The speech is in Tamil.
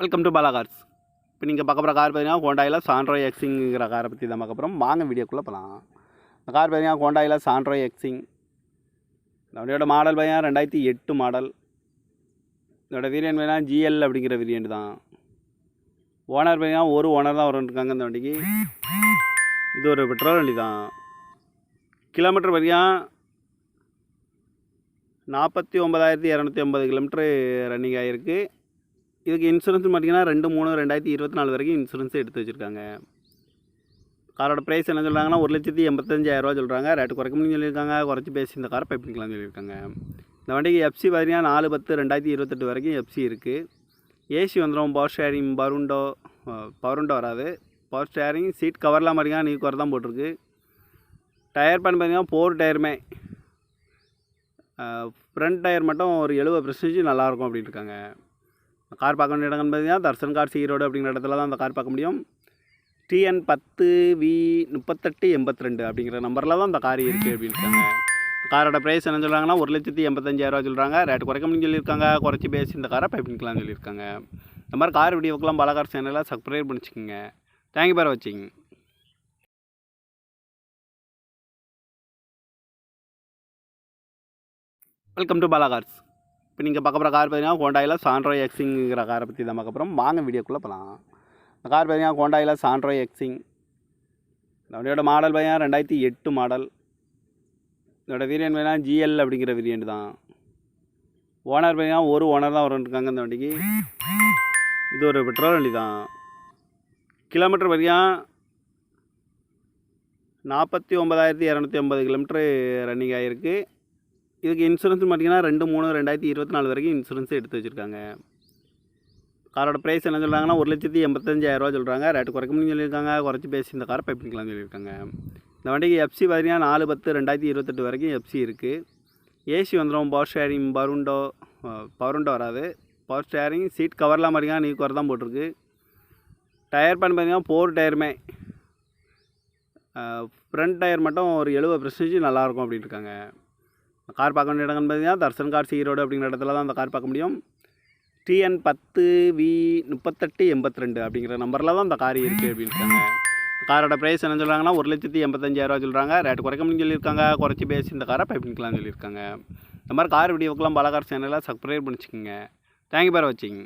Welcome to Bala cars. இப்போ நீங்கள் பார்க்க போகிற கார் பார்த்தீங்கன்னா ஹோண்டாயில் சாண்ட்ரோ எக்ஸிங்கிற காரை பற்றி தான் பார்க்க போகிறோம். வாங்க வீடியோக்குள்ளே போகலாம். இந்த கார் பார்த்தீங்கன்னா ஹோண்டாயில் சாண்ட்ரோ எக்ஸிங். இந்த வண்டியோட மாடல் பார்த்தீங்கன்னா 2008 மாடல். இதோட வேரியன்ட் பார்த்தீங்கன்னா ஜிஎல் அப்படிங்கிற வேரியன்ட் தான். ஓனர் பார்த்தீங்கன்னா ஒரு ஓனர் தான் வந்துருக்காங்க இந்த வண்டிக்கு. இது ஒரு பெட்ரோல் வண்டி தான். கிலோமீட்டர் பார்த்தீங்கன்னா 49,250 கிலோமீட்டரு ரன்னிங் ஆகிருக்கு. இதுக்கு இன்சூரன்ஸ் பார்த்தீங்கன்னா 2/3/2024 வரைக்கும் இன்சூரன்ஸ் எடுத்து வச்சுருக்காங்க. காரோட ப்ரைஸ் என்ன சொல்கிறாங்கன்னா 1,85,000 சொல்கிறாங்க. ரேட்டு குறைக்கணும்னு சொல்லியிருக்காங்க. குறைச்சி பேசி இந்த காரை பைப்பிங்களான்னு சொல்லியிருக்காங்க. இந்த வண்டிக்கு எஃப்சி பார்த்தீங்கன்னா 4/10/2028 வரைக்கும் எஃப்சி இருக்குது. ஏசி வந்துடும். பவர் ஸ்டேரிங் பவர் வராது. பவர் ஸ்டேரிங் சீட் கவர்லாம் பார்த்தீங்கன்னா நியூ கவர் தான் போட்டிருக்கு. டயர் பேன் பார்த்தீங்கன்னா 4 டயருமே ஃப்ரண்ட் டயர் மட்டும் ஒரு 70% நல்லாயிருக்கும் அப்படின்னு இருக்காங்க. கார் பார்க்க வேண்டிய இடங்கள்னு பார்த்தீங்கன்னா தர்சன் கார்ஸ் ஈரோடு அப்படிங்கிற இடத்துல தான் அந்த கார் பார்க்க முடியும். TN 10V3882 அப்படிங்கிற நம்பரில் தான் அந்த கார் இருக்குது அப்படின்னு இருக்காங்க. காரோட ப்ரைஸ் என்ன சொல்கிறாங்கன்னா 1,85,000 சொல்கிறாங்க. ரேட்டு குறைக்கணும்னு சொல்லியிருக்காங்க. குறைச்சி பேசி இந்த காரை பைப்பிங்களான்னு சொல்லியிருக்காங்க. இந்த மாதிரி கார் வீடியோக்கெல்லாம் பாலா கார் சேனலில் சப்ஸ்கிரைப் பண்ணிச்சுக்கோங்க. தேங்க்யூ ஃபார் வாட்சிங். Welcome to Bala cars. இப்போ நீங்கள் பார்க்க போகிற கார் பார்த்தீங்கன்னா ஹோண்டாயில் சாண்ட்ரோ எக்ஸிங்கிற காரை பற்றி தான் பார்க்க போகிறோம். வாங்க வீடியோக்குள்ளே போகலாம். இந்த கார் பார்த்தீங்கன்னா ஹோண்டாயில் சாண்ட்ரோ எக்ஸிங். இந்த வண்டியோட மாடல் பார்த்தீங்கன்னா 2008 மாடல். இதோட வேரியன்ட் பார்த்தீங்கன்னா ஜிஎல் அப்படிங்கிற வேரியன்ட் தான். ஓனர் பார்த்தீங்கன்னா ஒரு ஓனர் தான் வந்துருக்காங்க இந்த வண்டிக்கு. இது ஒரு பெட்ரோல் வண்டி தான். கிலோமீட்டர் பார்த்தீங்கன்னா 49,250 கிலோமீட்டரு ரன்னிங் ஆகிருக்கு. இதுக்கு இன்சூரன்ஸ் பார்த்தீங்கன்னா 2/3/2024 வரைக்கும் இன்சூரன்ஸ் எடுத்து வச்சுருக்காங்க. காரோட ப்ரைஸ் என்ன சொல்கிறாங்கன்னா 1,85,000 சொல்கிறாங்க. ரேட்டு குறைக்கணும்னு சொல்லியிருக்காங்க. குறைச்சி பேசி இந்த காரை பைப்பிங்களான்னு சொல்லியிருக்காங்க. இந்த வண்டிக்கு எஃப்சி பார்த்தீங்கன்னா 4/10/2028 வரைக்கும் எஃப்சி இருக்குது. ஏசி வந்துடும். பவர் ஸ்டேரிங் பவர் வராது. பவர் ஸ்டேரிங் சீட் கவர்லாம் பார்த்தீங்கன்னா நியூ கவர் தான் போட்டிருக்கு. டயர் பேன் பார்த்தீங்கன்னா 4 டயருமே ஃப்ரண்ட் டயர் மட்டும் ஒரு 70% நல்லாயிருக்கும் அப்படின்னு இருக்காங்க. கார் பார்க்க வேண்டிய இடங்கள்னு பார்த்தீங்கன்னா தர்சன் கார்ஸ் ஈரோடு அப்படிங்கிற இடத்துல தான் அந்த கார் பார்க்க முடியும். TN 10V3882 அப்படிங்கிற நம்பரில் தான் அந்த கார் இருக்குது அப்படின்னு இருக்காங்க. காரோட ப்ரைஸ் என்ன சொல்கிறாங்கன்னா 1,85,000 சொல்கிறாங்க. ரேட்டு குறைக்கணும்னு சொல்லியிருக்காங்க. குறைச்சி பேசி இந்த காரை பைப்பிங்களான்னு சொல்லியிருக்காங்க. இந்த மாதிரி கார் வீடியோக்கெல்லாம் பாலா கார் சேனலில் சப்ஸ்கிரைப் பண்ணிச்சுக்கோங்க. தேங்க்யூ ஃபார் வாட்சிங்.